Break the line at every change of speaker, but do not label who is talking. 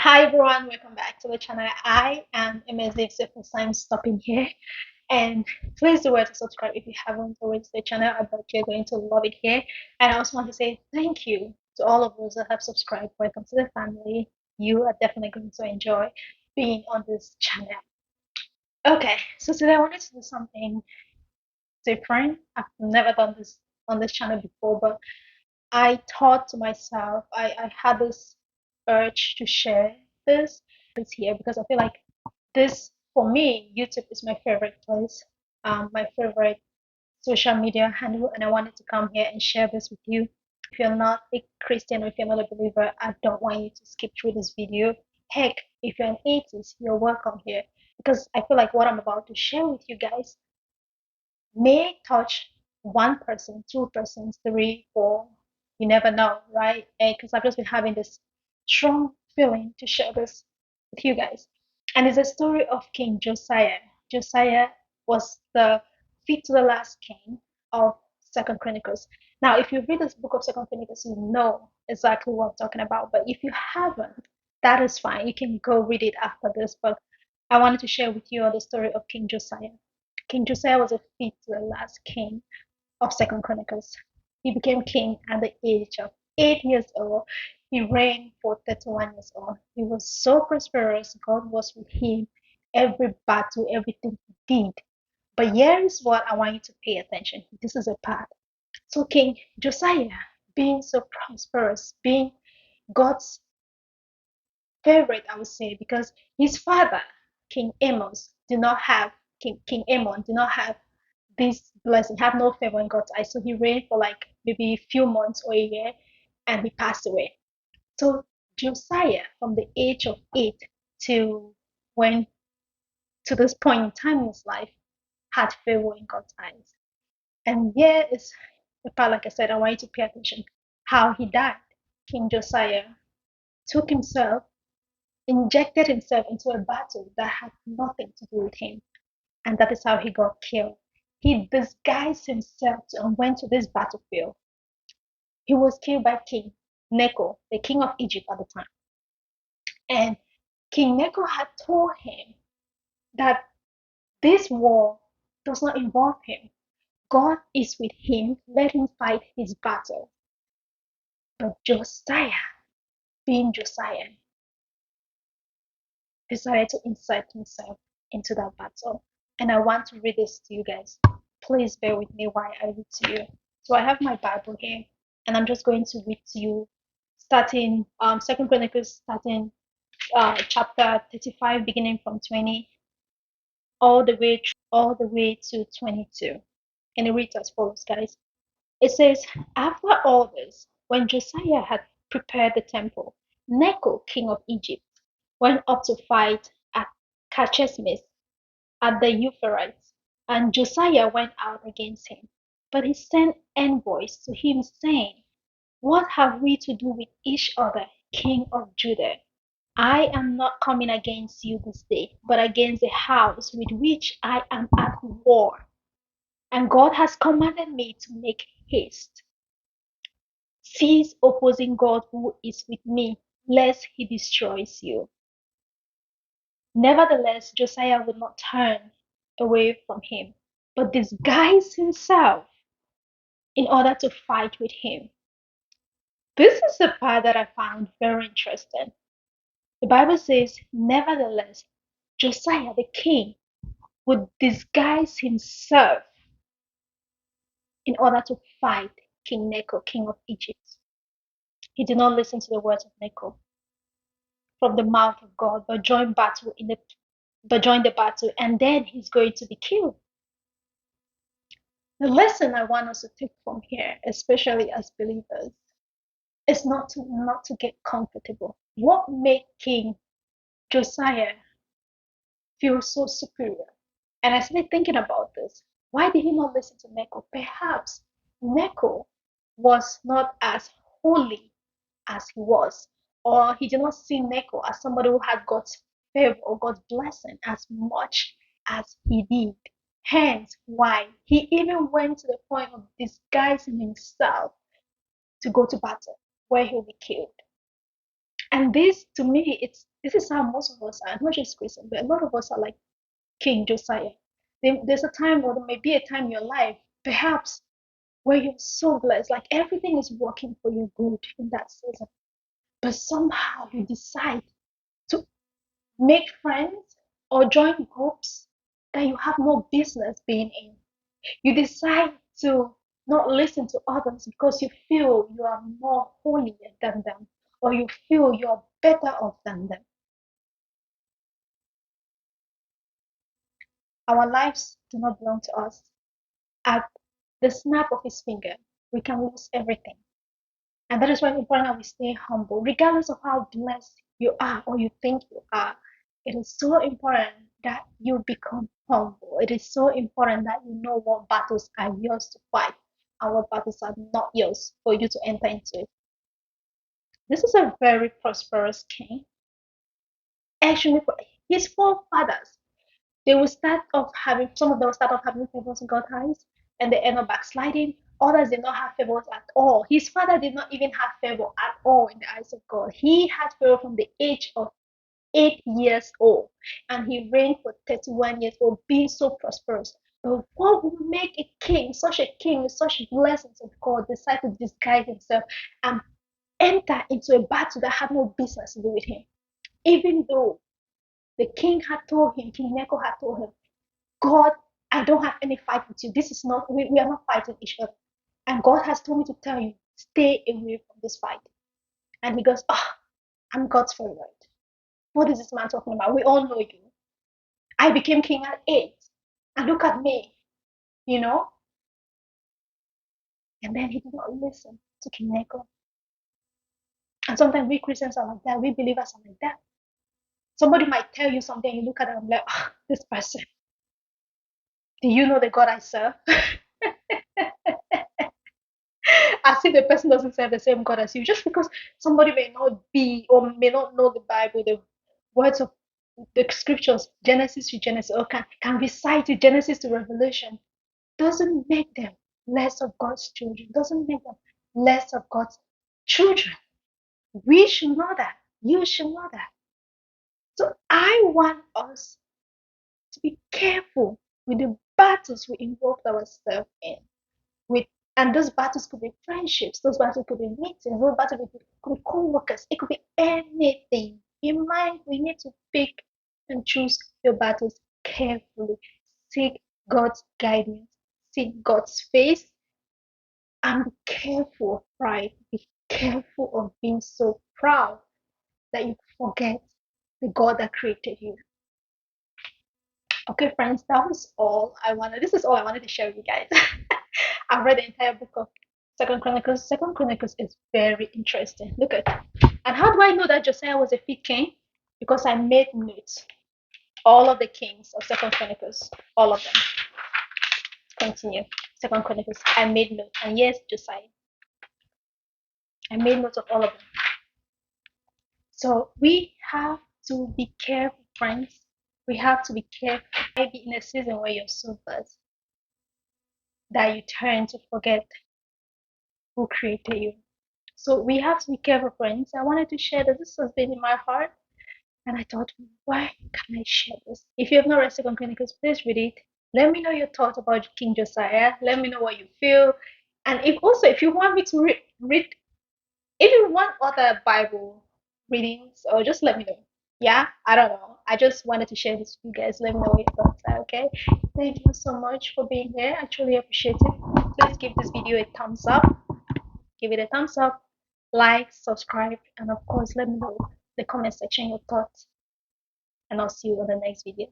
Hi everyone, welcome back to the channel. I am MSD. It's the first time stopping here, and please do well to subscribe if you haven't already to the channel. I bet you're going to love it here. And I also want to say thank you to all of those that have subscribed. Welcome to the family. You are definitely going to enjoy being on this channel. Okay, so today I wanted to do something different. I've never done this on this channel before, but I thought to myself, I had this urge to share this here because I feel like this, for me, YouTube is my favorite place, my favorite social media handle, and I wanted to come here and share this with you. If you're not a Christian or if you're not a believer, I don't want you to skip through this video. Heck, if you're an atheist, you're welcome here because I feel like what I'm about to share with you guys may touch one person, two persons, three, four. You never know, right? Because I've just been having this strong feeling to share this with you guys. And it's a story of King Josiah. Josiah was the fifth to the last king of Second Chronicles. Now, if you read this book of Second Chronicles, you know exactly what I'm talking about. But if you haven't, that is fine. You can go read it after this. But I wanted to share with you the story of King Josiah. King Josiah was the fifth to the last king of Second Chronicles. He became king at the age of 8 years old. He reigned for 31 years old. He was so prosperous. God was with him. Every battle, everything he did. But here is what I want you to pay attention. This is a part. So King Josiah, being so prosperous, being God's favorite, I would say, because his father, King Amos, did not have King Amon did not have this blessing, had no favor in God's eyes. So he reigned for like maybe a few months or a year and he passed away. So Josiah, from the age of 8 to when to this point in time in his life, had favor in God's eyes. And here is the part, like I said, I want you to pay attention. How he died. King Josiah took himself, injected himself into a battle that had nothing to do with him. And that is how he got killed. He disguised himself and went to this battlefield. He was killed by King Necho, the king of Egypt at the time. And King Necho had told him that this war does not involve him. God is with him. Let him fight his battle. But Josiah, being Josiah, decided to insert himself into that battle. And I want to read this to you guys. Please bear with me while I read to you. So I have my Bible here, and I'm just going to read to you, starting Second Chronicles, starting chapter 35, beginning from 20, all the way to 22. And it reads as follows, guys. It says, after all this, when Josiah had prepared the temple, Necho, king of Egypt, went up to fight at Carchemish at the Euphrates, and Josiah went out against him. But he sent envoys to him, saying, what have we to do with each other, king of Judah? I am not coming against you this day, but against the house with which I am at war. And God has commanded me to make haste. Cease opposing God who is with me, lest he destroys you. Nevertheless, Josiah would not turn away from him, but disguised himself in order to fight with him. This is the part that I found very interesting. The Bible says, nevertheless, Josiah the king would disguise himself in order to fight King Necho, king of Egypt. He did not listen to the words of Necho from the mouth of God, but joined the battle, and then he's going to be killed. The lesson I want us to take from here, especially as believers, is not to get comfortable. What made King Josiah feel so superior? And I started thinking about this. Why did he not listen to Necho? Perhaps Necho was not as holy as he was, or he did not see Necho as somebody who had God's favor or God's blessing as much as he did. Hence, why he even went to the point of disguising himself to go to battle where he'll be killed. And this, to me, this is how most of us are, not just Christians, but a lot of us are like King Josiah. There's a time, or there may be a time in your life, perhaps, where you're so blessed, like everything is working for your good in that season. But somehow you decide to make friends or join groups that you have no business being in. You decide to not listen to others because you feel you are more holy than them, or you feel you're better off than them. Our lives do not belong to us. At the snap of his finger, we can lose everything. And that is why it's important that we stay humble, regardless of how blessed you are or you think you are. It is so important that you become humble. It is so important that you know what battles are yours to fight and what battles are not yours for you to enter into. This is a very prosperous king. Actually, his forefathers, they will start off having, some of them will start off having favors in God's eyes, and they end up backsliding. Others did not have favors at all. His father did not even have favor at all in the eyes of God. He had favor from the age of 8 years old, and he reigned for 31 years old, being so prosperous. But what would make a king, such a king with such blessings of God, decide to disguise himself and enter into a battle that had no business to do with him? Even though the king had told him, King Neko had told him, God, I don't have any fight with you. This is not, we are not fighting each other. And God has told me to tell you, stay away from this fight. And he goes, oh, I'm God's favorite. What is this man talking about? We all know you. I became king at 8. And look at me, you know? And then he did not listen to King Neko. And sometimes we Christians are like that. We believers are like that. Somebody might tell you something, you look at them like, oh, this person. Do you know the God I serve? As if the person doesn't serve the same God as you. Just because somebody may not be or may not know the Bible, the words of the scriptures, Genesis to Genesis, or can recite it, Genesis to Revelation, doesn't make them less of God's children, doesn't make them less of God's children. We should know that. You should know that. So I want us to be careful with the battles we involve ourselves in. With And those battles could be friendships, those battles could be meetings, those battles could be co-workers, it could be anything. In mind, we need to pick and choose your battles carefully. Seek God's guidance, seek God's face, and be careful of pride. Be careful of being so proud that you forget the God that created you. Okay, friends, that was all I wanted. This is all I wanted to share with you guys. I've read the entire book of Second Chronicles. Second Chronicles is very interesting. Look at it. And how do I know that Josiah was a fit king? Because I made notes. All of the kings of Second Chronicles, all of them. Continue. Second Chronicles. I made notes. And yes, Josiah. I made notes of all of them. So we have to be careful, friends. We have to be careful. Maybe in a season where you're so blessed that you turn to forget who created you. So we have to be careful, friends. I wanted to share that this has been in my heart, and I thought, why can I share this? If you have not read Second Chronicles, please read it. Let me know your thoughts about King Josiah. Let me know what you feel, and if you want me to read, if you want other Bible readings, or just let me know. Yeah, I don't know. I just wanted to share this with you guys. Let me know what your thoughts are. Okay. Thank you so much for being here. I truly appreciate it. Please give this video a thumbs up. Give it a thumbs up, like, subscribe, and of course, let me know in the comment section your thoughts. And I'll see you on the next video.